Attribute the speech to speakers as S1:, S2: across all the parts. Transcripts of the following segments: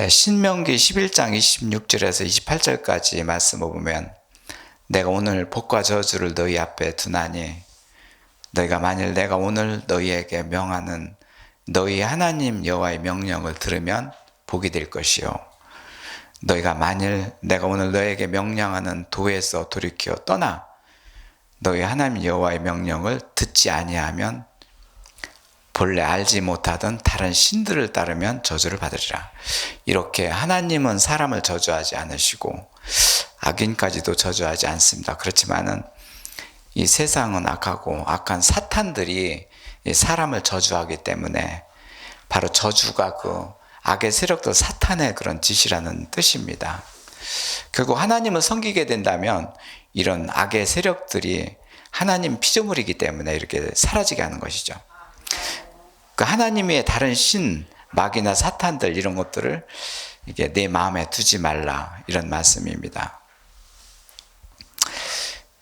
S1: 신명기 11장 26절에서 28절까지 말씀을 보면 내가 오늘 복과 저주를 너희 앞에 두나니 너희가 만일 내가 오늘 너희에게 명하는 너희 하나님 여호와의 명령을 들으면 복이 될 것이요 너희가 만일 내가 오늘 너희에게 명령하는 도에서 돌이켜 떠나 너희 하나님 여호와의 명령을 듣지 아니하면 본래 알지 못하던 다른 신들을 따르면 저주를 받으리라. 이렇게 하나님은 사람을 저주하지 않으시고 악인까지도 저주하지 않습니다. 그렇지만은 이 세상은 악하고 악한 사탄들이 사람을 저주하기 때문에 바로 저주가 그 악의 세력들 사탄의 그런 짓이라는 뜻입니다. 결국 하나님을 섬기게 된다면 이런 악의 세력들이 하나님 피조물이기 때문에 이렇게 사라지게 하는 것이죠. 그 하나님의 다른 신, 마귀나 사탄들 이런 것들을 이게 내 마음에 두지 말라 이런 말씀입니다.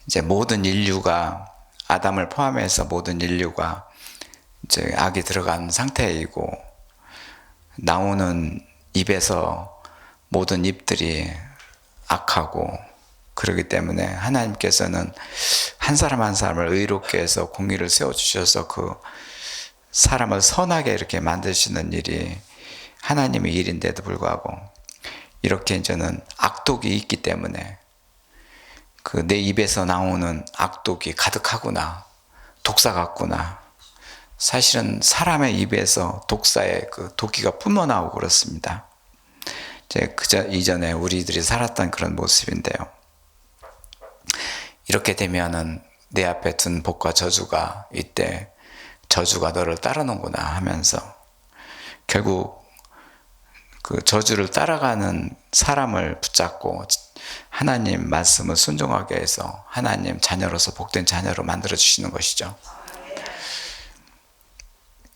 S1: 이제 모든 인류가 아담을 포함해서 모든 인류가 이제 악이 들어간 상태이고 나오는 입에서 모든 입들이 악하고 그렇기 때문에 하나님께서는 한 사람 한 사람을 의롭게 해서 공의를 세워주셔서 그 사람을 선하게 이렇게 만드시는 일이 하나님의 일인데도 불구하고 이렇게 이제는 악독이 있기 때문에 그 내 입에서 나오는 악독이 가득하구나, 독사 같구나. 사실은 사람의 입에서 독사의 그 도끼가 뿜어나오고 그렇습니다. 이전에 우리들이 살았던 그런 모습인데요. 이렇게 되면은 내 앞에 둔 복과 저주가 이때 저주가 너를 따르는구나 하면서 결국 그 저주를 따라가는 사람을 붙잡고 하나님 말씀을 순종하게 해서 하나님 자녀로서 복된 자녀로 만들어 주시는 것이죠.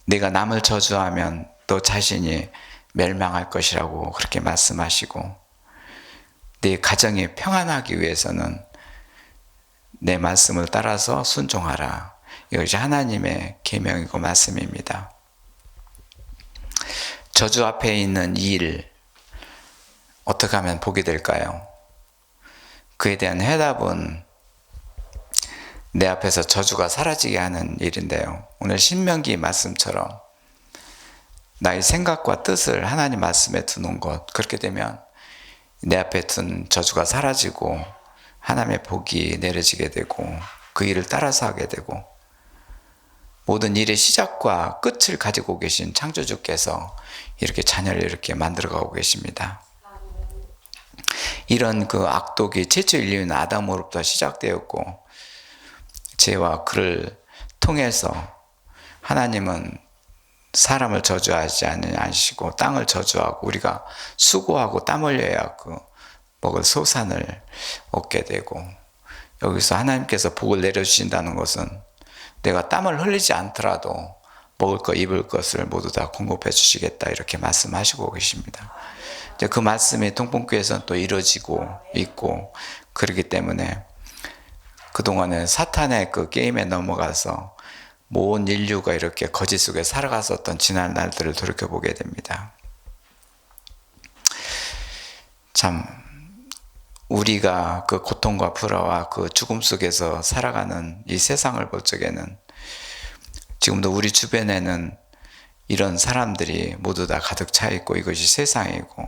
S1: 네가 남을 저주하면 너 자신이 멸망할 것이라고 그렇게 말씀하시고 네 가정이 평안하기 위해서는 내 말씀을 따라서 순종하라. 이것이 하나님의 계명이고 말씀입니다. 저주 앞에 있는 이 일 어떻게 하면 복이 될까요? 그에 대한 해답은 내 앞에서 저주가 사라지게 하는 일인데요. 오늘 신명기 말씀처럼 나의 생각과 뜻을 하나님 말씀에 두는 것, 그렇게 되면 내 앞에 둔 저주가 사라지고 하나님의 복이 내려지게 되고 그 일을 따라서 하게 되고 모든 일의 시작과 끝을 가지고 계신 창조주께서 이렇게 자녀를 이렇게 만들어가고 계십니다. 이런 그 악독이 최초 인류인 아담으로부터 시작되었고 죄와 그를 통해서 하나님은 사람을 저주하지 않으시고 땅을 저주하고 우리가 수고하고 땀 흘려야 그 먹을 소산을 얻게 되고 여기서 하나님께서 복을 내려주신다는 것은 내가 땀을 흘리지 않더라도 먹을 것, 입을 것을 모두 다 공급해 주시겠다 이렇게 말씀하시고 계십니다. 그 말씀이 동pon교회에서는 또 이루어지고 있고 그렇기 때문에 그동안에 사탄의 그 게임에 넘어가서 모든 인류가 이렇게 거짓 속에 살아갔었던 지난 날들을 돌이켜보게 됩니다. 참 우리가 그 고통과 불화와 그 죽음 속에서 살아가는 이 세상을 볼 적에는 지금도 우리 주변에는 이런 사람들이 모두 다 가득 차 있고 이것이 세상이고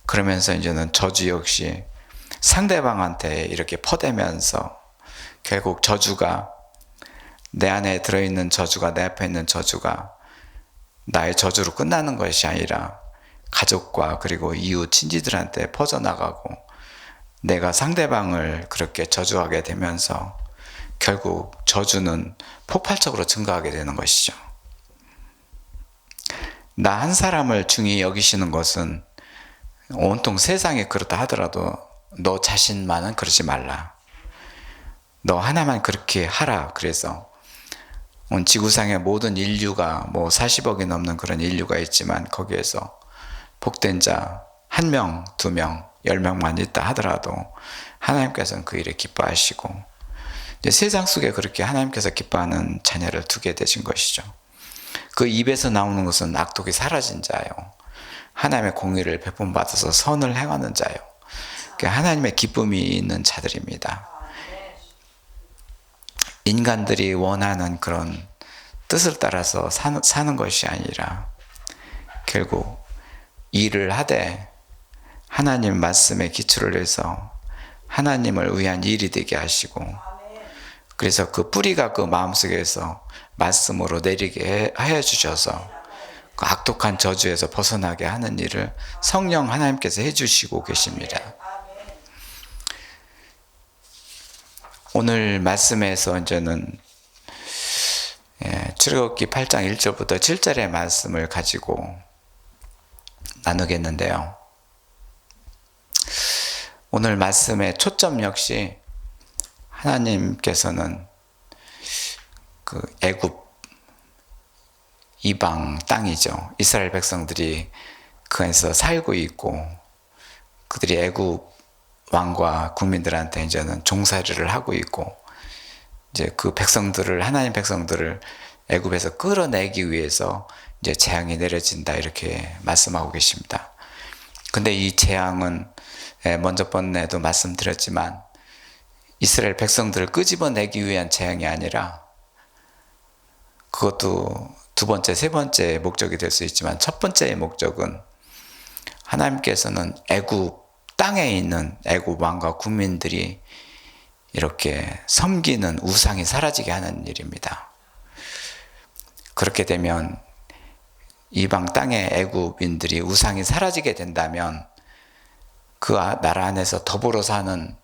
S1: 그러면서 이제는 저주 역시 상대방한테 이렇게 퍼대면서 결국 저주가 내 안에 들어있는 저주가 내 앞에 있는 저주가 나의 저주로 끝나는 것이 아니라 가족과 그리고 이웃 친지들한테 퍼져나가고 내가 상대방을 그렇게 저주하게 되면서 결국 저주는 폭발적으로 증가하게 되는 것이죠. 나 한 사람을 중히 여기시는 것은 온통 세상에 그렇다 하더라도 너 자신만은 그러지 말라. 너 하나만 그렇게 하라. 그래서 온 지구상의 모든 인류가 뭐 40억이 넘는 그런 인류가 있지만 거기에서 복된 자 1명, 2명, 10명만 있다 하더라도 하나님께서는 그 일에 기뻐하시고 이제 세상 속에 그렇게 하나님께서 기뻐하는 자녀를 두게 되신 것이죠. 그 입에서 나오는 것은 악독이 사라진 자요. 하나님의 공의를 베품받아서 선을 행하는 자요. 하나님의 기쁨이 있는 자들입니다. 인간들이 원하는 그런 뜻을 따라서 사는 것이 아니라 결국 일을 하되 하나님 말씀에 기초를 해서 하나님을 위한 일이 되게 하시고, 그래서 그 뿌리가 그 마음속에서 말씀으로 내리게 하여 주셔서 그 악독한 저주에서 벗어나게 하는 일을 성령 하나님께서 해주시고 계십니다. 오늘 말씀에서 이제는 출애굽기 8장 1절부터 7절의 말씀을 가지고 나누겠는데요. 오늘 말씀의 초점 역시 하나님께서는 그 애굽 이방 땅이죠. 이스라엘 백성들이 그 안에서 살고 있고 그들이 애굽 왕과 국민들한테 이제는 종살이를 하고 있고, 이제 그 백성들을, 하나님 백성들을 애굽에서 끌어내기 위해서 이제 재앙이 내려진다, 이렇게 말씀하고 계십니다. 근데 이 재앙은 먼저 번에도 말씀드렸지만 이스라엘 백성들을 끄집어내기 위한 재앙이 아니라, 그것도 두 번째, 세 번째 목적이 될 수 있지만 첫 번째의 목적은 하나님께서는 애굽 땅에 있는 애굽 왕과 국민들이 이렇게 섬기는 우상이 사라지게 하는 일입니다. 그렇게 되면 이방 땅의 애굽인들이 우상이 사라지게 된다면 그 나라 안에서 더불어 사는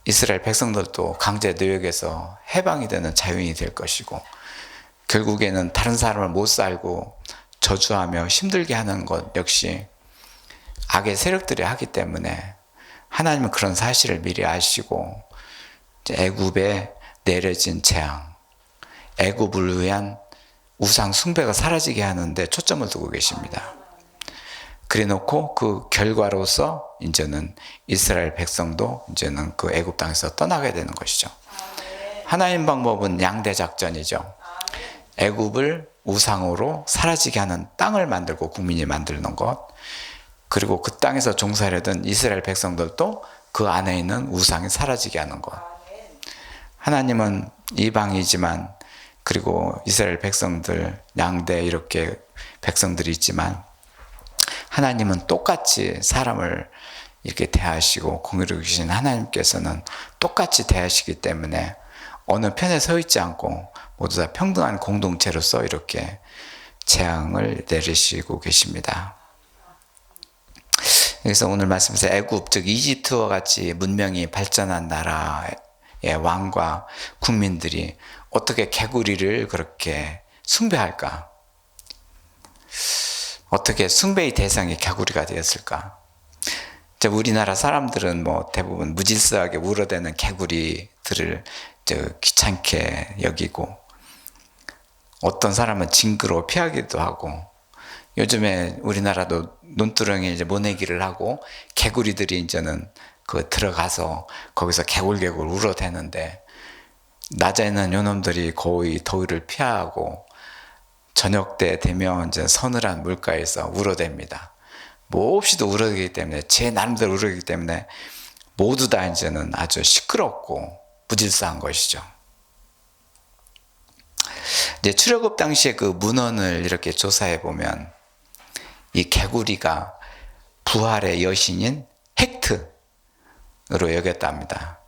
S1: 이스라엘 백성들도 강제 노역에서 해방이 되는 자유인이 될 것이고, 결국에는 다른 사람을 못 살고 저주하며 힘들게 하는 것 역시 악의 세력들이 하기 때문에 하나님은 그런 사실을 미리 아시고 애굽에 내려진 재앙, 애굽을 위한 우상 숭배가 사라지게 하는데 초점을 두고 계십니다. 그래 놓고 그 결과로서 이제는 이스라엘 백성도 이제는 그 애굽 땅에서 떠나게 되는 것이죠. 하나님 방법은 양대 작전이죠. 애굽을 우상으로 사라지게 하는 땅을 만들고 국민이 만드는 것, 그리고 그 땅에서 종살이던 이스라엘 백성들도 그 안에 있는 우상이 사라지게 하는 것. 하나님은 이방이지만, 그리고 이스라엘 백성들 양대 이렇게 백성들이 있지만 하나님은 똑같이 사람을 이렇게 대하시고, 공의로우신 하나님께서는 똑같이 대하시기 때문에 어느 편에 서 있지 않고 모두 다 평등한 공동체로서 이렇게 재앙을 내리시고 계십니다. 그래서 오늘 말씀에서 애굽, 즉 이집트와 같이 문명이 발전한 나라의 왕과 국민들이 어떻게 개구리를 그렇게 숭배할까? 어떻게 숭배의 대상이 개구리가 되었을까? 우리나라 사람들은 뭐 대부분 무질서하게 울어대는 개구리들을 귀찮게 여기고, 어떤 사람은 징그러워 피하기도 하고, 요즘에 우리나라도 논두렁에 이제 모내기를 하고 개구리들이 이제는 그 들어가서 거기서 개굴개굴 울어대는데, 낮에는 요놈들이 거의 더위를 피하고 저녁 때 되면 이제 서늘한 물가에서 울어댑니다. 몹시도 울어대기 때문에, 제 나름대로 울어대기 때문에 모두 다 이제는 아주 시끄럽고 무질서한 것이죠. 이제 출애굽 당시에 그 문헌을 이렇게 조사해 보면 이 개구리가 부활의 여신인 헥트로 여겼답니다.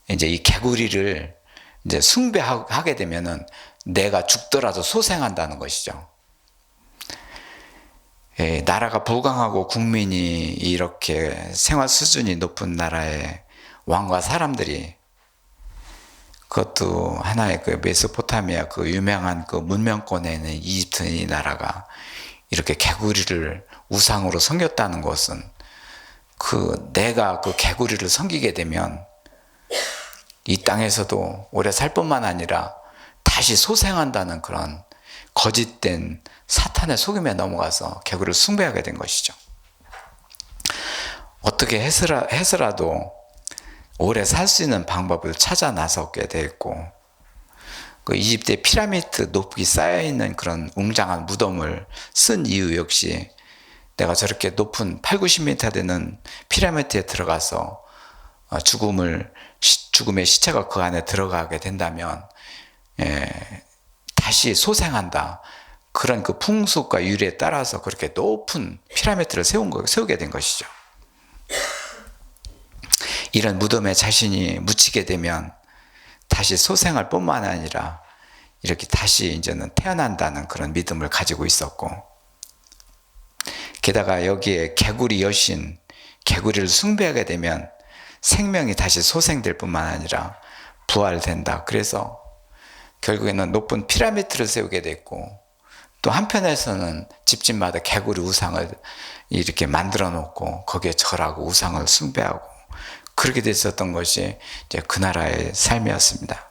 S1: 이제 이 개구리를 이제 숭배하게 되면은 내가 죽더라도 소생한다는 것이죠. 나라가 부강하고 국민이 이렇게 생활 수준이 높은 나라의 왕과 사람들이, 그것도 하나의 그 메소포타미아 그 유명한 그 문명권에 있는 이집트 이 나라가 이렇게 개구리를 우상으로 섬겼다는 것은, 내가 그 개구리를 섬기게 되면 이 땅에서도 오래 살 뿐만 아니라 다시 소생한다는 그런 거짓된 사탄의 속임에 넘어가서 개구리를 숭배하게 된 것이죠. 어떻게 해서라도 오래 살 수 있는 방법을 찾아 나섰게 됐고, 그 이집트의 피라미드 높이 쌓여있는 그런 웅장한 무덤을 쓴 이유 역시 내가 저렇게 높은 8, 90m 되는 피라미드에 들어가서 죽음의 시체가 그 안에 들어가게 된다면 다시 소생한다. 그런 그 풍속과 유래에 따라서 그렇게 높은 피라미드를 세우게 된 것이죠. 이런 무덤에 자신이 묻히게 되면 다시 소생할 뿐만 아니라 이렇게 다시 이제는 태어난다는 그런 믿음을 가지고 있었고, 게다가 여기에 개구리 여신, 개구리를 숭배하게 되면 생명이 다시 소생될 뿐만 아니라 부활된다. 그래서 결국에는 높은 피라미드를 세우게 됐고, 또 한편에서는 집집마다 개구리 우상을 이렇게 만들어 놓고 거기에 절하고 우상을 숭배하고 그렇게 됐었던 것이 이제 그 나라의 삶이었습니다.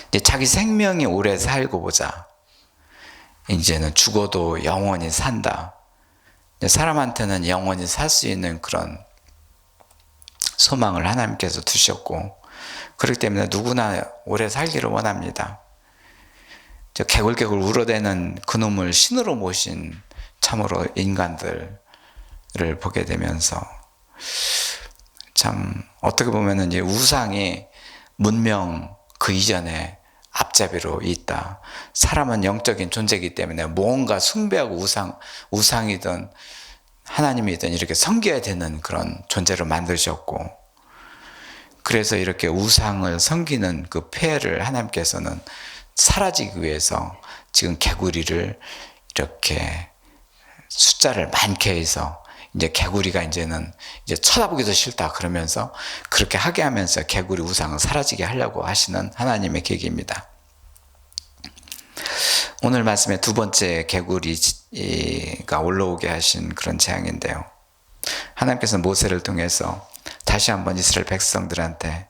S1: 이제 자기 생명이 오래 살고 보자. 이제는 죽어도 영원히 산다. 사람한테는 영원히 살 수 있는 그런 소망을 하나님께서 두셨고, 그렇기 때문에 누구나 오래 살기를 원합니다. 개굴개굴 울어대는 그놈을 신으로 모신 참으로 인간들을 보게 되면서 참 어떻게 보면은 이제 우상이 문명 그 이전에 앞잡이로 있다. 사람은 영적인 존재이기 때문에 무언가 숭배하고 우상이든 하나님이든 이렇게 섬겨야 되는 그런 존재로 만드셨고, 그래서 이렇게 우상을 섬기는 그 폐해를 하나님께서는 사라지기 위해서 지금 개구리를 이렇게 숫자를 많게 해서 이제 개구리가 이제는 이제 쳐다보기도 싫다 그러면서 그렇게 하게 하면서 개구리 우상을 사라지게 하려고 하시는 하나님의 계획입니다. 오늘 말씀의 두 번째 개구리가 올라오게 하신 그런 재앙인데요. 하나님께서 모세를 통해서 다시 한번 이스라엘 백성들한테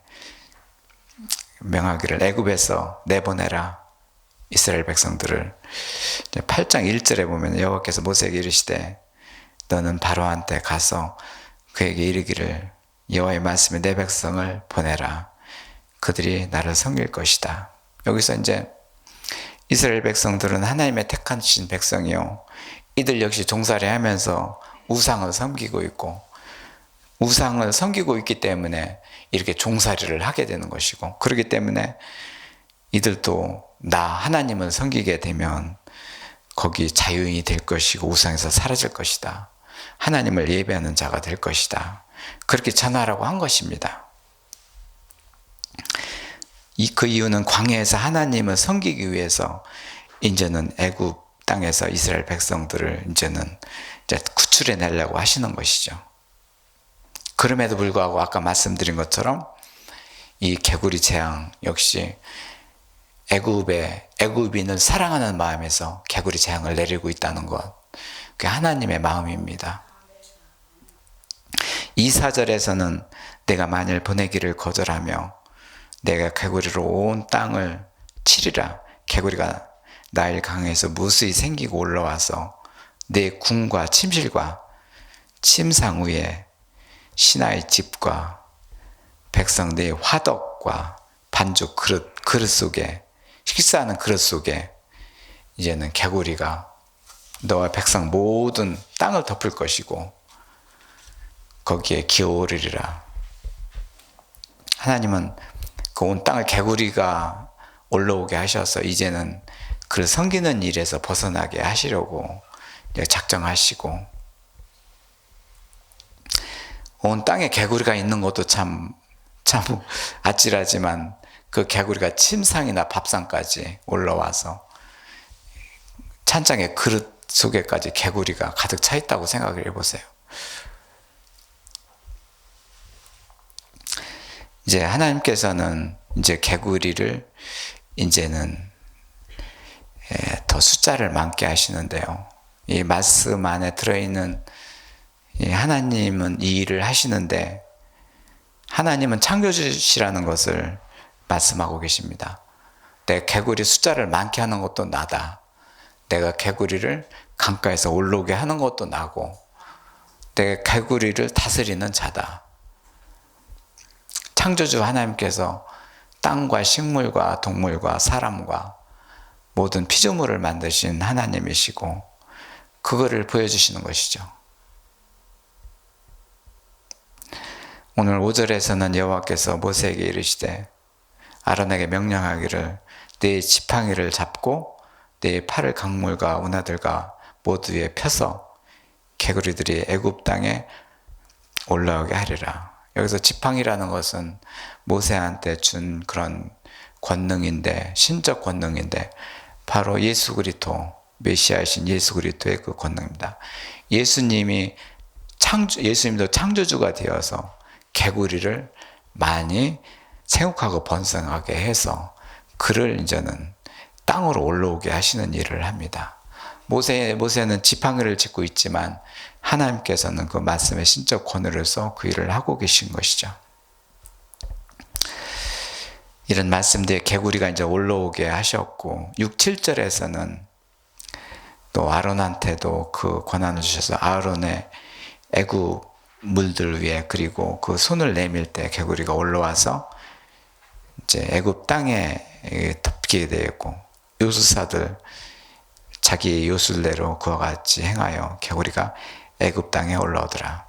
S1: 명하기를 애굽에서 내보내라. 이스라엘 백성들을 8장 1절에 보면 여호와께서 모세에게 이르시되 너는 바로한테 가서 그에게 이르기를 여호와의 말씀에 내 백성을 보내라. 그들이 나를 섬길 것이다. 여기서 이제 이스라엘 백성들은 하나님의 택하신 백성이요, 이들 역시 종살이 하면서 우상을 섬기고 있고 우상을 섬기고 있기 때문에 이렇게 종살이를 하게 되는 것이고, 그렇기 때문에 이들도 나 하나님을 섬기게 되면 거기 자유인이 될 것이고 우상에서 사라질 것이다. 하나님을 예배하는 자가 될 것이다. 그렇게 전하라고 한 것입니다. 그 이유는 광야에서 하나님을 섬기기 위해서 이제는 애굽 땅에서 이스라엘 백성들을 이제는 이제 구출해 내려고 하시는 것이죠. 그럼에도 불구하고 아까 말씀드린 것처럼 이 개구리 재앙 역시 애굽인을 사랑하는 마음에서 개구리 재앙을 내리고 있다는 것, 그게 하나님의 마음입니다. 이 4절에서는 내가 만일 보내기를 거절하며 내가 개구리로 온 땅을 치리라. 개구리가 나일 강에서 무수히 생기고 올라와서 내 궁과 침실과 침상 위에 신하의 집과 백성 내 화덕과 반죽 그릇 속에, 식사하는 그릇 속에 이제는 개구리가 너와 백성 모든 땅을 덮을 것이고 거기에 기어오르리라. 하나님은 그 온 땅을 개구리가 올라오게 하셔서 이제는 그를 섬기는 일에서 벗어나게 하시려고 작정하시고, 온 땅에 개구리가 있는 것도 참 아찔하지만 그 개구리가 침상이나 밥상까지 올라와서 찬장의 그릇 속에까지 개구리가 가득 차 있다고 생각을 해보세요. 이제 하나님께서는 이제 개구리를 이제는 더 숫자를 많게 하시는데요. 이 말씀 안에 들어있는 하나님은 이 일을 하시는데, 하나님은 창조주시라는 것을 말씀하고 계십니다. 내가 개구리 숫자를 많게 하는 것도 나다. 내가 개구리를 강가에서 올라오게 하는 것도 나고, 내가 개구리를 다스리는 자다. 창조주 하나님께서 땅과 식물과 동물과 사람과 모든 피조물을 만드신 하나님이시고, 그거를 보여주시는 것이죠. 오늘 5절에서는 여호와께서 모세에게 이르시되 아론에게 명령하기를 네 지팡이를 잡고 네 팔을 강물과 운하들과 모두 위에 펴서 개구리들이 애굽 땅에 올라오게 하리라. 여기서 지팡이라는 것은 모세한테 준 그런 권능인데, 신적 권능인데 바로 예수 그리스도, 메시아이신 예수 그리스도의 그 권능입니다. 예수님도 창조주가 되어서 개구리를 많이 생육하고 번성하게 해서 그를 이제는 땅으로 올라오게 하시는 일을 합니다. 모세는 지팡이를 짚고 있지만 하나님께서는 그 말씀의 신적 권위로서 그 일을 하고 계신 것이죠. 이런 말씀들에 개구리가 이제 올라오게 하셨고 6, 7절에서는 또 아론한테도 그 권한을 주셔서 아론의 애굽 물들 위에 그리고 그 손을 내밀 때 개구리가 올라와서 이제 애굽 땅에 덮게 되었고 요술사들 자기 요술대로 그와 같이 행하여 개구리가 애굽 땅에 올라오더라.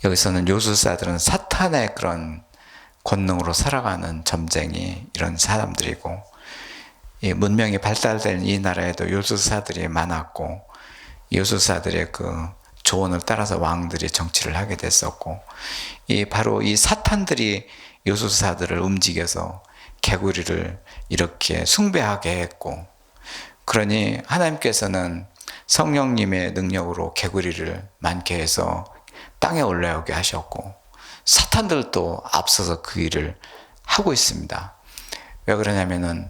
S1: 여기서는 요술사들은 사탄의 그런 권능으로 살아가는 점쟁이 이런 사람들이고 이 문명이 발달된 이 나라에도 요술사들이 많았고 요술사들의 그 조언을 따라서 왕들이 정치를 하게 됐었고 바로 이 사탄들이 요술사들을 움직여서 개구리를 이렇게 숭배하게 했고 그러니 하나님께서는 성령님의 능력으로 개구리를 많게 해서 땅에 올라오게 하셨고 사탄들도 앞서서 그 일을 하고 있습니다. 왜 그러냐면은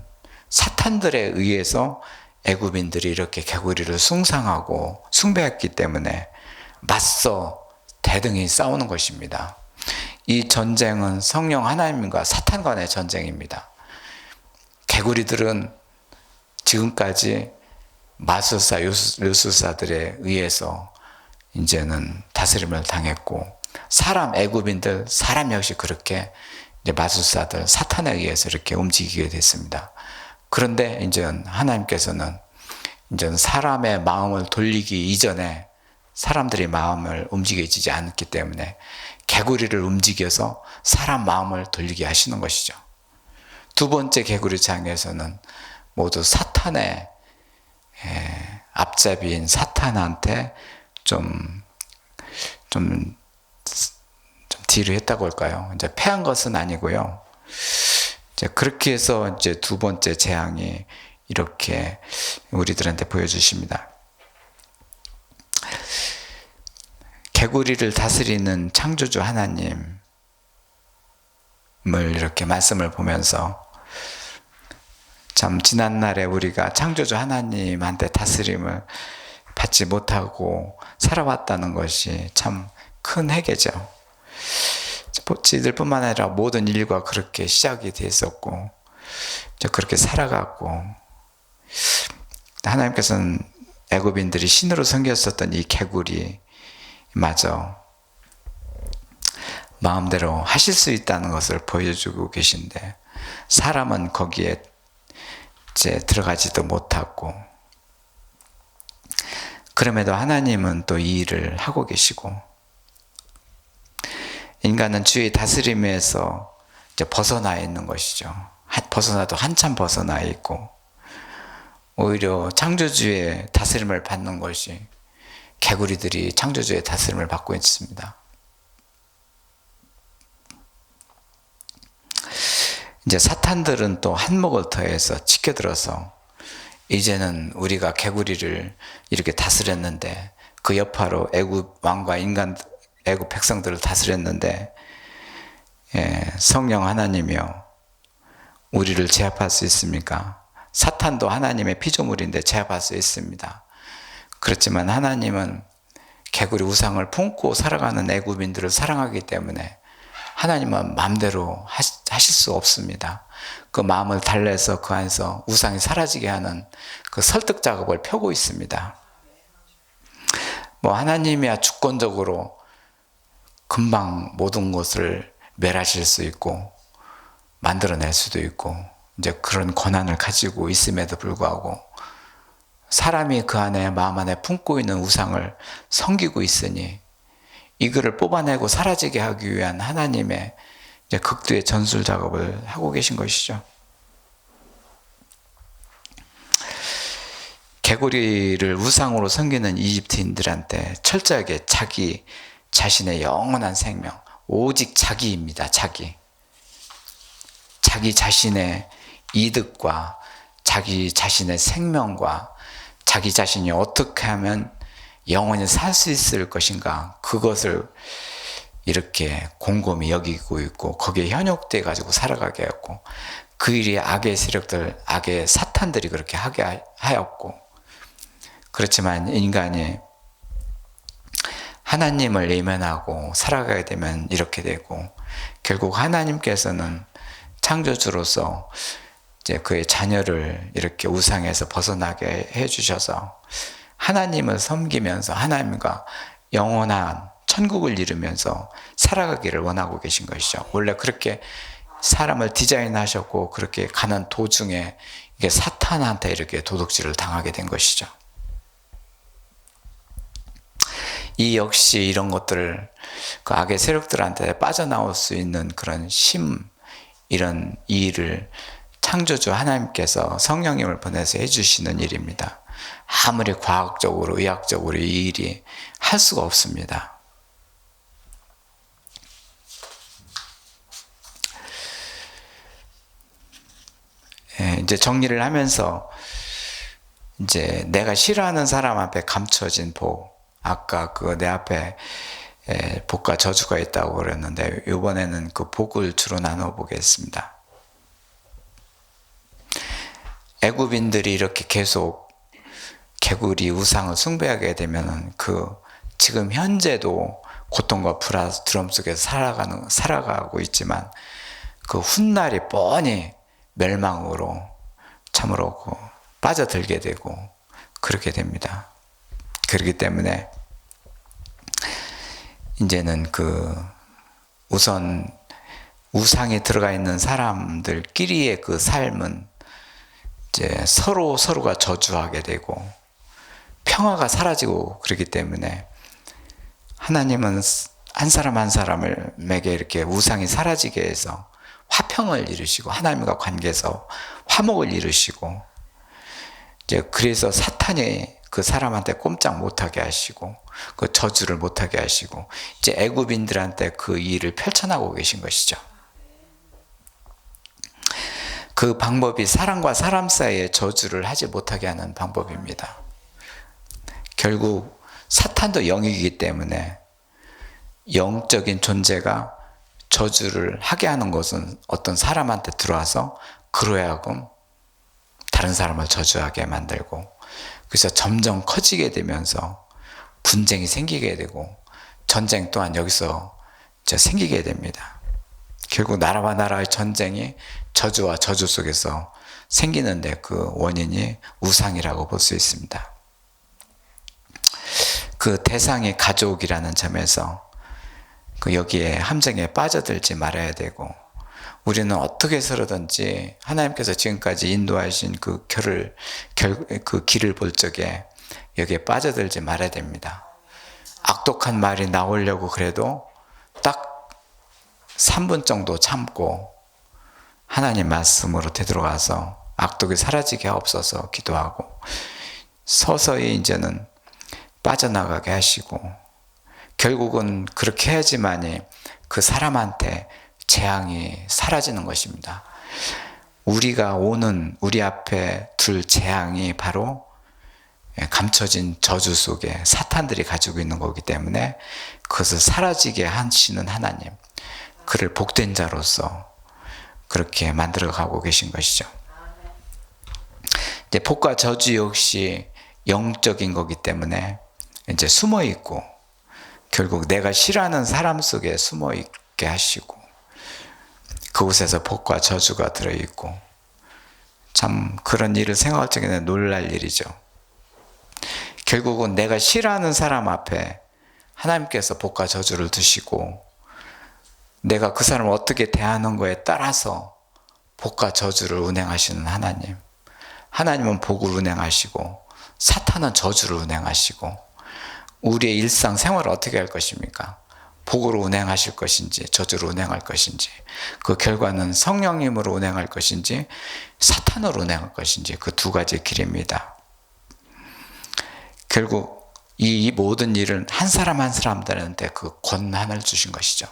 S1: 사탄들에 의해서 애굽인들이 이렇게 개구리를 숭상하고 숭배했기 때문에 맞서 대등히 싸우는 것입니다. 이 전쟁은 성령 하나님과 사탄 간의 전쟁입니다. 개구리들은 지금까지 마술사, 요술사들에 의해서 이제는 다스림을 당했고 애굽인들, 사람 역시 그렇게 이제 마술사들, 사탄에 의해서 이렇게 움직이게 됐습니다. 그런데 이제 하나님께서는 이제 사람의 마음을 돌리기 이전에 사람들의 마음을 움직여지지 않기 때문에 개구리를 움직여서 사람 마음을 돌리게 하시는 것이죠. 두 번째 개구리 장에서는 모두 사탄의 앞잡이인 사탄한테 좀 딜을 했다고 할까요? 이제 패한 것은 아니고요. 이제 그렇게 해서 이제 두 번째 재앙이 이렇게 우리들한테 보여주십니다. 개구리를 다스리는 창조주 하나님을 이렇게 말씀을 보면서 참 지난날에 우리가 창조주 하나님한테 다스림을 받지 못하고 살아왔다는 것이 참 큰 해계죠. 지들뿐만 아니라 모든 인류가 그렇게 시작이 됐었고 그렇게 살아갔고 하나님께서는 애굽인들이 신으로 섬겼었던 이 개구리 마저 마음대로 하실 수 있다는 것을 보여주고 계신데 사람은 거기에 이제 들어가지도 못하고 그럼에도 하나님은 또 이 일을 하고 계시고 인간은 주의 다스림에서 이제 벗어나 있는 것이죠. 벗어나도 한참 벗어나 있고 오히려 창조주의 다스림을 받는 것이 개구리들이 창조주의 다스림을 받고 있습니다. 이제 사탄들은 또 한몫을 더해서 치켜들어서 이제는 우리가 개구리를 이렇게 다스렸는데 그 여파로 애굽 왕과 애굽 백성들을 다스렸는데 성령 하나님이여 우리를 제압할 수 있습니까? 사탄도 하나님의 피조물인데 제압할 수 있습니다. 그렇지만 하나님은 개구리 우상을 품고 살아가는 애굽인들을 사랑하기 때문에 하나님은 마음대로 하실 수 없습니다. 그 마음을 달래서 그 안에서 우상이 사라지게 하는 그 설득 작업을 펴고 있습니다. 하나님이야 주권적으로 금방 모든 것을 멸하실 수 있고 만들어낼 수도 있고 이제 그런 권한을 가지고 있음에도 불구하고 사람이 그 안에 마음 안에 품고 있는 우상을 섬기고 있으니 이거를 뽑아내고 사라지게 하기 위한 하나님의 이제 극도의 전술 작업을 하고 계신 것이죠. 개구리를 우상으로 섬기는 이집트인들한테 철저하게 자기 자신의 영원한 생명, 오직 자기입니다. 자기 자신의 이득과 자기 자신의 생명과 자기 자신이 어떻게 하면 영원히 살 수 있을 것인가, 그것을 이렇게 곰곰이 여기고 있고 거기에 현혹돼 가지고 살아가게 했고, 그 일이 악의 세력들, 악의 사탄들이 그렇게 하게 하였고, 그렇지만 인간이 하나님을 외면하고 살아가게 되면 이렇게 되고, 결국 하나님께서는 창조주로서 이제 그의 자녀를 이렇게 우상에서 벗어나게 해주셔서 하나님을 섬기면서 하나님과 영원한 천국을 이루면서 살아가기를 원하고 계신 것이죠. 원래 그렇게 사람을 디자인하셨고 그렇게 가는 도중에 이게 사탄한테 이렇게 도둑질을 당하게 된 것이죠. 이 역시 이런 것들을 그 악의 세력들한테 빠져나올 수 있는 그런 이런 일을 창조주 하나님께서 성령님을 보내서 해주시는 일입니다. 아무리 과학적으로 의학적으로 이 일이 할 수가 없습니다. 이제 정리를 하면서 이제 내가 싫어하는 사람 앞에 감춰진 복, 아까 그 내 앞에 복과 저주가 있다고 그랬는데 이번에는 그 복을 주로 나눠 보겠습니다. 애굽인들이 이렇게 계속 개구리 우상을 숭배하게 되면은 그 지금 현재도 고통과 불안, 두려움 속에서 살아가고 있지만 그 훗날이 뻔히 멸망으로 참으로 빠져들게 되고 그렇게 됩니다. 그렇기 때문에 이제는 우선 우상에 들어가 있는 사람들끼리의 그 삶은 이제 서로가 저주하게 되고 평화가 사라지고 그렇기 때문에 하나님은 한 사람 한 사람에게 이렇게 우상이 사라지게 해서 화평을 이루시고 하나님과 관계에서 화목을 이루시고 이제 그래서 사탄이 그 사람한테 꼼짝 못하게 하시고 그 저주를 못하게 하시고 이제 애굽인들한테 그 일을 펼쳐나가고 계신 것이죠. 그 방법이 사람과 사람 사이에 저주를 하지 못하게 하는 방법입니다. 결국 사탄도 영이기 때문에 영적인 존재가 저주를 하게 하는 것은 어떤 사람한테 들어와서 그로 하여금 다른 사람을 저주하게 만들고, 그래서 점점 커지게 되면서 분쟁이 생기게 되고 전쟁 또한 여기서 생기게 됩니다. 결국 나라와 나라의 전쟁이 저주와 저주 속에서 생기는데 그 원인이 우상이라고 볼 수 있습니다. 그 대상이 가족이라는 점에서 여기에 함정에 빠져들지 말아야 되고, 우리는 어떻게 해서든지 하나님께서 지금까지 인도하신 그 길을 볼 적에 여기에 빠져들지 말아야 됩니다. 악독한 말이 나오려고 그래도 딱 3분 정도 참고 하나님 말씀으로 되돌아가서 악독이 사라지게 하옵소서 기도하고 서서히 이제는 빠져나가게 하시고, 결국은 그렇게 해야지만이 그 사람한테 재앙이 사라지는 것입니다. 우리 앞에 둘 재앙이 바로 감춰진 저주 속에 사탄들이 가지고 있는 거기 때문에 그것을 사라지게 하시는 하나님, 그를 복된 자로서 그렇게 만들어가고 계신 것이죠. 이제 복과 저주 역시 영적인 거기 때문에 이제 숨어 있고, 결국 내가 싫어하는 사람 속에 숨어 있게 하시고 그곳에서 복과 저주가 들어있고, 참 그런 일을 생각할 적에는 놀랄 일이죠. 결국은 내가 싫어하는 사람 앞에 하나님께서 복과 저주를 두시고, 내가 그 사람을 어떻게 대하는 거에 따라서 복과 저주를 운행하시는 하나님, 하나님은 복을 운행하시고 사탄은 저주를 운행하시고 우리의 일상 생활을 어떻게 할 것입니까? 복으로 운행하실 것인지 저주로 운행할 것인지, 그 결과는 성령님으로 운행할 것인지 사탄으로 운행할 것인지, 그 두 가지 길입니다. 결국 이 모든 일은 한 사람 한 사람들한테 그 권한을 주신 것이죠.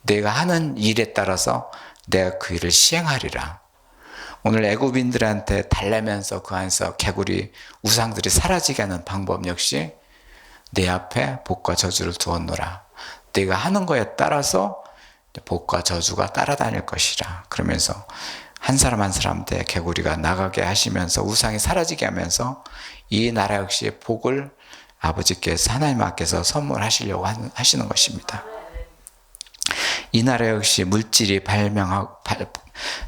S1: 내가 하는 일에 따라서 내가 그 일을 시행하리라. 오늘 애굽인들한테 달래면서 그 안에서 개구리 우상들이 사라지게 하는 방법 역시 내 앞에 복과 저주를 두었노라. 내가 하는 거에 따라서 복과 저주가 따라다닐 것이라. 그러면서 한 사람 한 사람한테 개구리가 나가게 하시면서 우상이 사라지게 하면서 이 나라 역시 복을 아버지께서, 하나님 앞에서 선물하시려고 하시는 것입니다. 이 나라 역시 물질이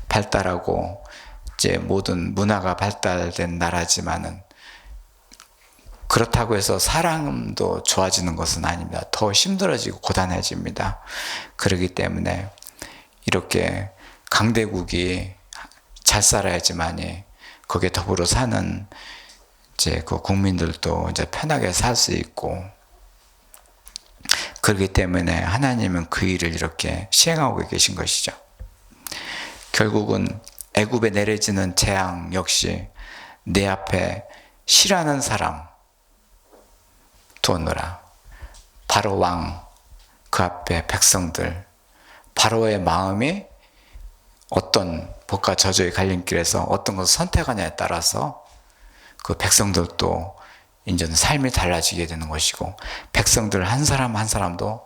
S1: 발달하고 이제 모든 문화가 발달된 나라지만은 그렇다고 해서 사람도 좋아지는 것은 아닙니다. 더 힘들어지고 고단해집니다. 그렇기 때문에 이렇게 강대국이 잘 살아야지만이 거기에 더불어 사는 이제 그 국민들도 이제 편하게 살 수 있고, 그렇기 때문에 하나님은 그 일을 이렇게 시행하고 계신 것이죠. 결국은 애굽에 내려지는 재앙 역시 내 앞에 싫어하는 사람 두었노라. 바로 왕, 그 앞에 백성들, 바로의 마음이 어떤 복과 저주의 갈림길에서 어떤 것을 선택하냐에 따라서 그 백성들도 이제는 삶이 달라지게 되는 것이고, 백성들 한 사람 한 사람도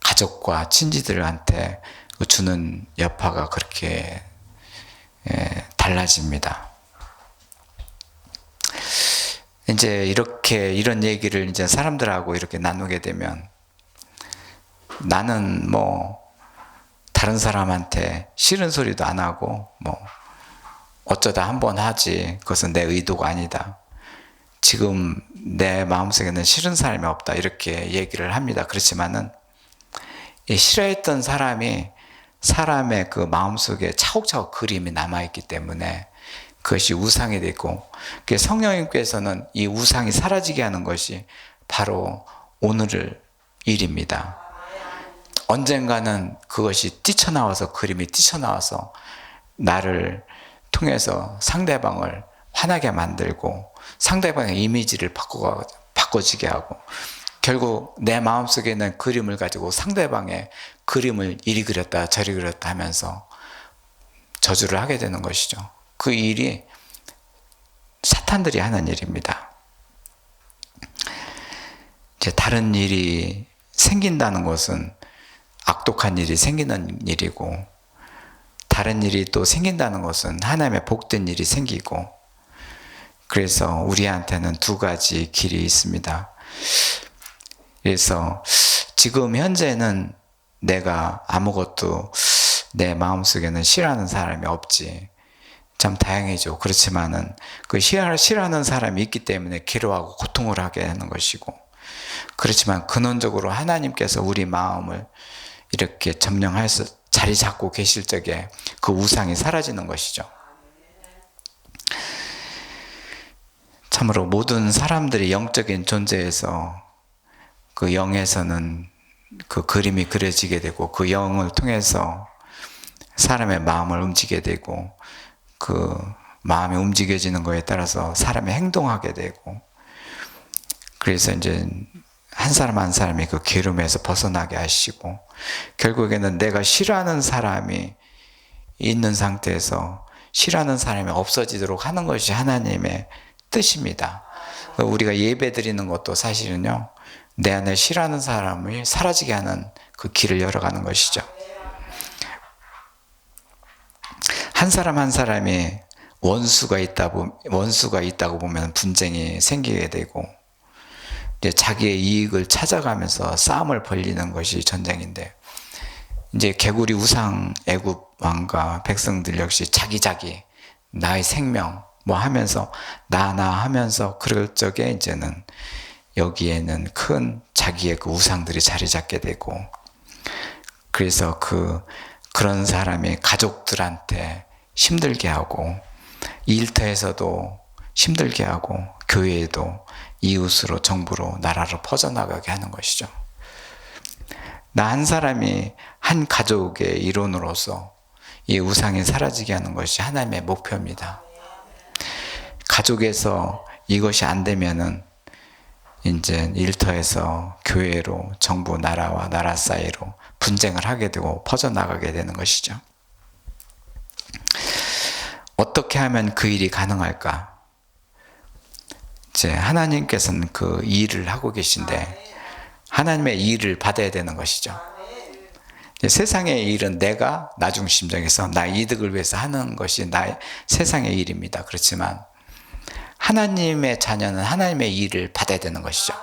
S1: 가족과 친지들한테 주는 여파가 그렇게 달라집니다. 이제 이런 얘기를 이제 사람들하고 이렇게 나누게 되면, 나는 뭐 다른 사람한테 싫은 소리도 안 하고 뭐 어쩌다 한번 하지, 그것은 내 의도가 아니다, 지금 내 마음속에는 싫은 사람이 없다, 이렇게 얘기를 합니다. 그렇지만은 이 싫어했던 사람이 사람의 그 마음속에 차곡차곡 그림이 남아있기 때문에 그것이 우상이 되고, 성령님께서는 이 우상이 사라지게 하는 것이 바로 오늘 일입니다. 언젠가는 그것이 뛰쳐나와서, 그림이 뛰쳐나와서 나를 통해서 상대방을 화나게 만들고 상대방의 이미지를 바꿔지게 하고, 결국 내 마음속에 있는 그림을 가지고 상대방의 그림을 이리 그렸다 저리 그렸다 하면서 저주를 하게 되는 것이죠. 그 일이 사탄들이 하는 일입니다. 이제 다른 일이 생긴다는 것은 악독한 일이 생기는 일이고, 다른 일이 또 생긴다는 것은 하나님의 복된 일이 생기고, 그래서 우리한테는 두 가지 길이 있습니다. 그래서 지금 현재는 내가 아무것도 내 마음속에는 싫어하는 사람이 없지, 참 다행이죠. 그렇지만은 그 싫어하는 사람이 있기 때문에 괴로워하고 고통을 하게 하는 것이고, 그렇지만 근원적으로 하나님께서 우리 마음을 이렇게 점령해서 자리 잡고 계실 적에 그 우상이 사라지는 것이죠. 참으로 모든 사람들이 영적인 존재에서 그 영에서는 그 그림이 그려지게 되고, 그 영을 통해서 사람의 마음을 움직이게 되고, 그 마음이 움직여지는 것에 따라서 사람이 행동하게 되고, 그래서 이제 한 사람 한 사람이 그 괴로움에서 벗어나게 하시고, 결국에는 내가 싫어하는 사람이 있는 상태에서 싫어하는 사람이 없어지도록 하는 것이 하나님의 뜻입니다. 우리가 예배 드리는 것도 사실은요, 내 안에 싫어하는 사람을 사라지게 하는 그 길을 열어가는 것이죠. 한 사람 한 사람이 원수가 있다고 보면 분쟁이 생기게 되고, 이제 자기의 이익을 찾아가면서 싸움을 벌이는 것이 전쟁인데, 이제 개구리 우상 애굽 왕과 백성들 역시 자기 나의 생명 뭐 하면서 나 하면서 그럴 적에 이제는 여기에는 큰 자기의 그 우상들이 자리 잡게 되고, 그래서 그런 사람이 가족들한테 힘들게 하고, 일터에서도 힘들게 하고, 교회에도 이웃으로 정부로 나라로 퍼져나가게 하는 것이죠. 나 한 사람이 한 가족의 일원으로서 이 우상이 사라지게 하는 것이 하나님의 목표입니다. 가족에서 이것이 안 되면은 이제 일터에서 교회로 정부 나라와 나라 사이로 분쟁을 하게 되고 퍼져나가게 되는 것이죠. 어떻게 하면 그 일이 가능할까? 이제 하나님께서는 그 일을 하고 계신데 하나님의 일을 받아야 되는 것이죠. 세상의 일은 내가 나 중심적에서 나 이득을 위해서 하는 것이 나의 세상의 일입니다. 그렇지만 하나님의 자녀는 하나님의 일을 받아야 되는 것이죠.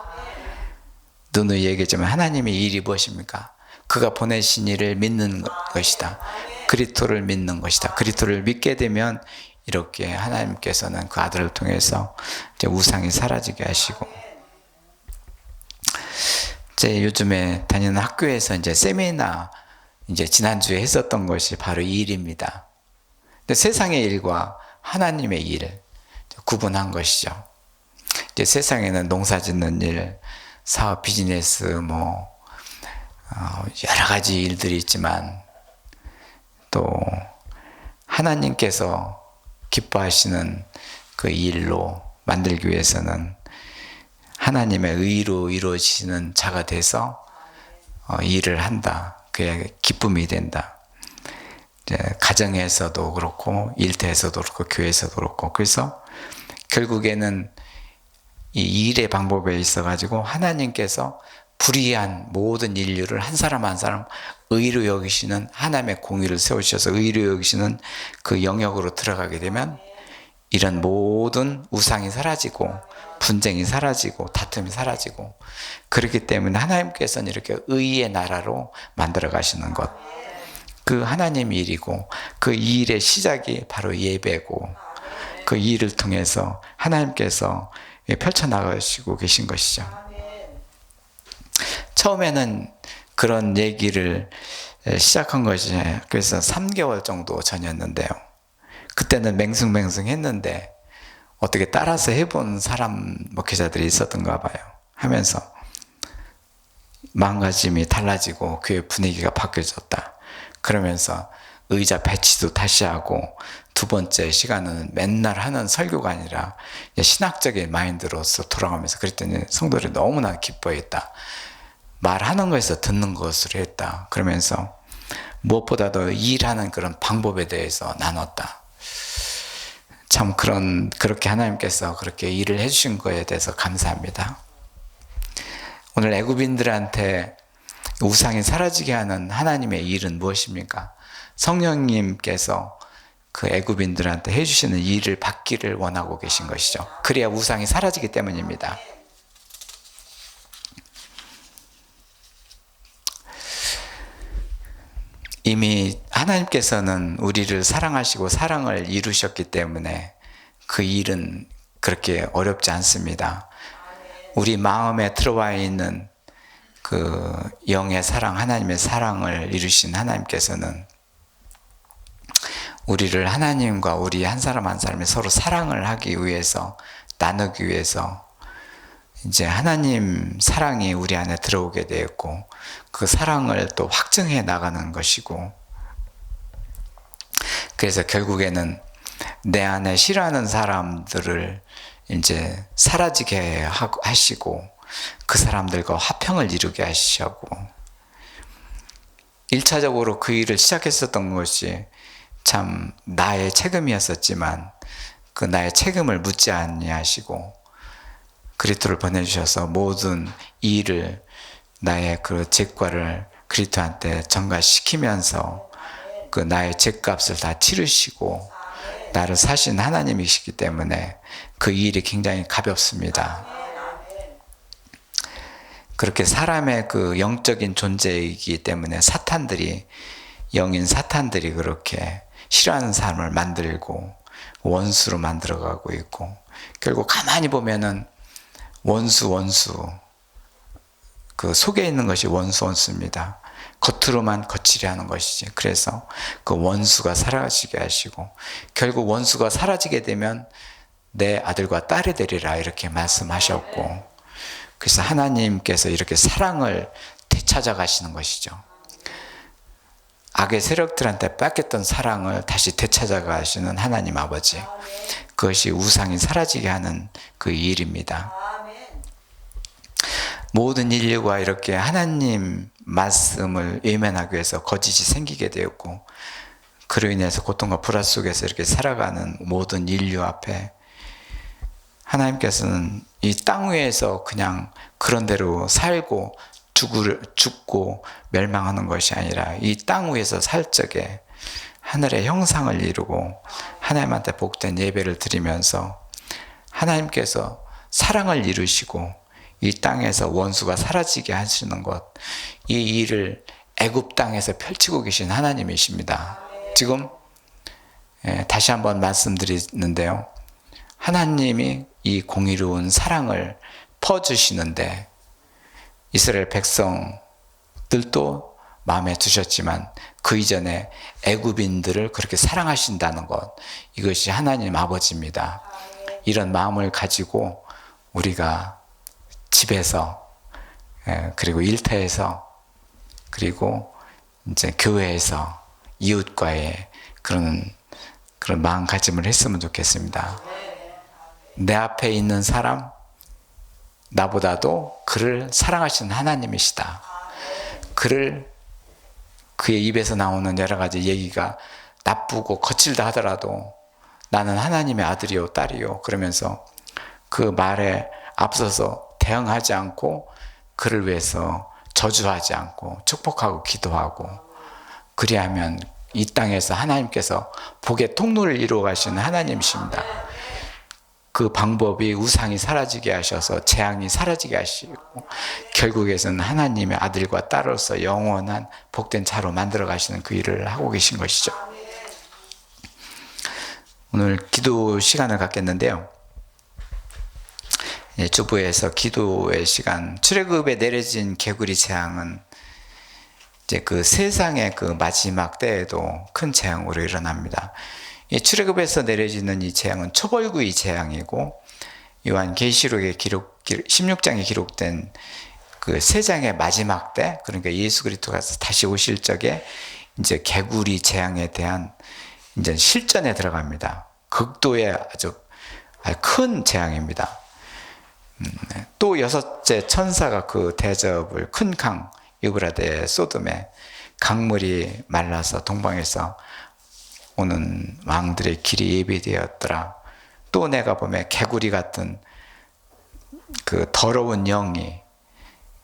S1: 누누이 얘기했지만 하나님의 일이 무엇입니까? 그가 보내신 일을 믿는 것이다. 그리스도를 믿는 것이다. 그리스도를 믿게 되면 이렇게 하나님께서는 그 아들을 통해서 이제 우상이 사라지게 하시고, 제 요즘에 다니는 학교에서 이제 세미나 이제 지난주에 했었던 것이 바로 이 일입니다. 근데 세상의 일과 하나님의 일을 구분한 것이죠. 이제 세상에는 농사 짓는 일, 사업, 비즈니스, 여러 가지 일들이 있지만 또 하나님께서 기뻐하시는 그 일로 만들기 위해서는 하나님의 의로 이루어지는 자가 돼서 일을 한다. 그게 기쁨이 된다. 이제 가정에서도 그렇고 일터에서도 그렇고 교회에서도 그렇고, 그래서 결국에는 이 일의 방법에 있어 가지고 하나님께서 불의한 모든 인류를 한 사람 한 사람 의로 여기시는 하나님의 공의를 세우셔서 의로 여기시는 그 영역으로 들어가게 되면 이런 모든 우상이 사라지고 분쟁이 사라지고 다툼이 사라지고, 그렇기 때문에 하나님께서는 이렇게 의의 나라로 만들어 가시는 것, 그 하나님 일이고 그 일의 시작이 바로 예배고, 그 일을 통해서 하나님께서 펼쳐나가시고 계신 것이죠. 처음에는 그런 얘기를 시작한 것이 그래서 3개월 정도 전이었는데요. 그때는 맹숭맹숭했는데 어떻게 따라서 해본 사람 목회자들이 있었던가 봐요. 하면서 마음가짐이 달라지고 교회 분위기가 바뀌어졌다. 그러면서 의자 배치도 다시 하고, 두 번째 시간은 맨날 하는 설교가 아니라 신학적인 마인드로서 돌아가면서 그랬더니 성도들이 너무나 기뻐했다. 말하는 것에서 듣는 것으로 했다. 그러면서 무엇보다도 일하는 그런 방법에 대해서 나눴다. 참 그렇게 하나님께서 그렇게 일을 해주신 거에 대해서 감사합니다. 오늘 애굽인들한테 우상이 사라지게 하는 하나님의 일은 무엇입니까? 성령님께서 그 애굽인들한테 해주시는 일을 받기를 원하고 계신 것이죠. 그래야 우상이 사라지기 때문입니다. 이미 하나님께서는 우리를 사랑하시고 사랑을 이루셨기 때문에 그 일은 그렇게 어렵지 않습니다. 우리 마음에 들어와 있는 그 영의 사랑, 하나님의 사랑을 이루신 하나님께서는 우리를 하나님과 우리 한 사람 한 사람이 서로 사랑을 하기 위해서, 나누기 위해서 이제 하나님 사랑이 우리 안에 들어오게 되었고, 그 사랑을 또 확증해 나가는 것이고, 그래서 결국에는 내 안에 싫어하는 사람들을 이제 사라지게 하시고 그 사람들과 화평을 이루게 하시고, 1차적으로 그 일을 시작했었던 것이 참 나의 책임이었었지만 그 나의 책임을 묻지 아니하시고 그리스도를 보내주셔서 모든 이 일을, 나의 그 죄과를 그리스도한테 전가시키면서 그 나의 죄값을 다 치르시고 나를 사신 하나님이시기 때문에 그 일이 굉장히 가볍습니다. 그렇게 사람의 그 영적인 존재이기 때문에 영인 사탄들이 그렇게 싫어하는 사람을 만들고 원수로 만들어가고 있고, 결국 가만히 보면은 원수 그 속에 있는 것이 원수입니다. 겉으로만 거칠게 하는 것이지. 그래서 그 원수가 사라지게 하시고, 결국 원수가 사라지게 되면 내 아들과 딸이 되리라 이렇게 말씀하셨고, 그래서 하나님께서 이렇게 사랑을 되찾아 가시는 것이죠. 악의 세력들한테 뺏겼던 사랑을 다시 되찾아 가시는 하나님 아버지, 그것이 우상이 사라지게 하는 그 일입니다. 모든 인류가 이렇게 하나님 말씀을 외면하기 위해서 거짓이 생기게 되었고, 그로 인해서 고통과 불화 속에서 이렇게 살아가는 모든 인류 앞에 하나님께서는 이 땅 위에서 그냥 그런 대로 살고 죽고 멸망하는 것이 아니라 이 땅 위에서 살 적에 하늘의 형상을 이루고 하나님한테 복된 예배를 드리면서 하나님께서 사랑을 이루시고 이 땅에서 원수가 사라지게 하시는 것, 이 일을 애굽 땅에서 펼치고 계신 하나님이십니다. 지금 다시 한번 말씀드리는데요, 하나님이 이 공의로운 사랑을 퍼주시는데 이스라엘 백성들도 마음에 두셨지만 그 이전에 애굽인들을 그렇게 사랑하신다는 것, 이것이 하나님 아버지입니다. 이런 마음을 가지고 우리가 집에서, 그리고 일터에서, 그리고 이제 교회에서 이웃과의 그런 마음가짐을 했으면 좋겠습니다. 내 앞에 있는 사람, 나보다도 그를 사랑하시는 하나님이시다. 그의 입에서 나오는 여러 가지 얘기가 나쁘고 거칠다 하더라도 나는 하나님의 아들이요 딸이요 그러면서 그 말에 앞서서 대응하지 않고 그를 위해서 저주하지 않고 축복하고 기도하고, 그리하면 이 땅에서 하나님께서 복의 통로를 이루어 가시는 하나님이십니다. 그 방법이 우상이 사라지게 하셔서 재앙이 사라지게 하시고 결국에서는 하나님의 아들과 딸로서 영원한 복된 자로 만들어 가시는 그 일을 하고 계신 것이죠. 오늘 기도 시간을 갖겠는데요, 주부에서 기도의 시간, 출애굽에 내려진 개구리 재앙은 이제 그 세상의 그 마지막 때에도 큰 재앙으로 일어납니다. 이 출애굽에서 내려지는 이 재앙은 초벌구이 재앙이고, 요한계시록에 16장에 기록된 그 세 장의 마지막 때, 그러니까 예수 그리스도가 다시 오실 적에 이제 개구리 재앙에 대한 이제 실전에 들어갑니다. 극도의 아주 큰 재앙입니다. 또 여섯째 천사가 그 대접을, 큰 강 유브라데 소돔에 강물이 말라서 동방에서 오는 왕들의 길이 예비되었더라. 또 내가 보면 개구리 같은 그 더러운 영이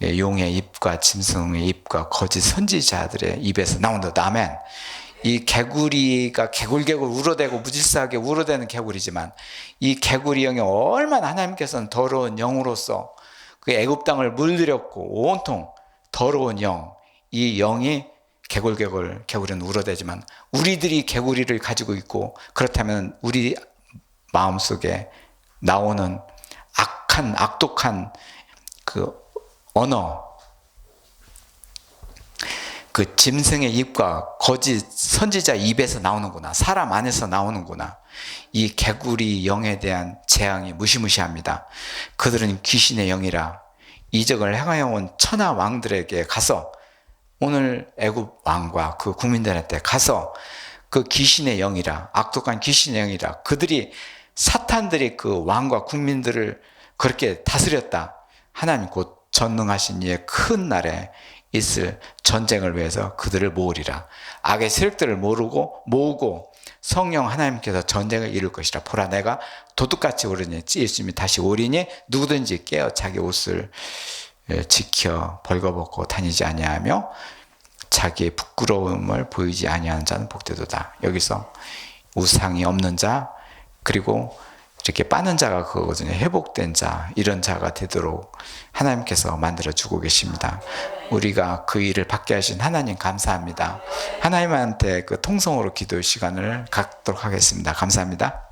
S1: 용의 입과 짐승의 입과 거짓 선지자들의 입에서 나온다. 아멘. 이 개구리가 개굴개굴 울어대고 무질서하게 울어대는 개구리지만, 이 개구리 영이 얼마나 하나님께서는 더러운 영으로서 그 애굽 땅을 물들였고 온통 더러운 영, 이 영이 개굴개굴 개구리는 울어대지만 우리들이 개구리를 가지고 있고, 그렇다면 우리 마음속에 나오는 악독한 그 언어, 그 짐승의 입과 거짓 선지자 입에서 나오는구나, 사람 안에서 나오는구나. 이 개구리 영에 대한 재앙이 무시무시합니다. 그들은 귀신의 영이라 이적을 행하여 온 천하 왕들에게 가서, 오늘 애굽 왕과 그 국민들한테 가서 그 귀신의 영이라, 악독한 귀신의 영이라, 그들이 사탄들이 그 왕과 국민들을 그렇게 다스렸다. 하나님 곧 전능하신 이의 큰 날에 있을 전쟁을 위해서 그들을 모으리라. 악의 세력들을 모으고 성령 하나님께서 전쟁을 이룰 것이라. 보라, 내가 도둑같이 오르니 예수님이 다시 오리니 누구든지 깨어 자기 옷을 지켜 벌거벗고 다니지 아니하며 자기의 부끄러움을 보이지 아니하는 자는 복되도다. 여기서 우상이 없는 자, 그리고 이렇게 빠는 자가 그거거든요. 회복된 자, 이런 자가 되도록 하나님께서 만들어주고 계십니다. 우리가 그 일을 받게 하신 하나님 감사합니다. 하나님한테 그 통성으로 기도 시간을 갖도록 하겠습니다. 감사합니다.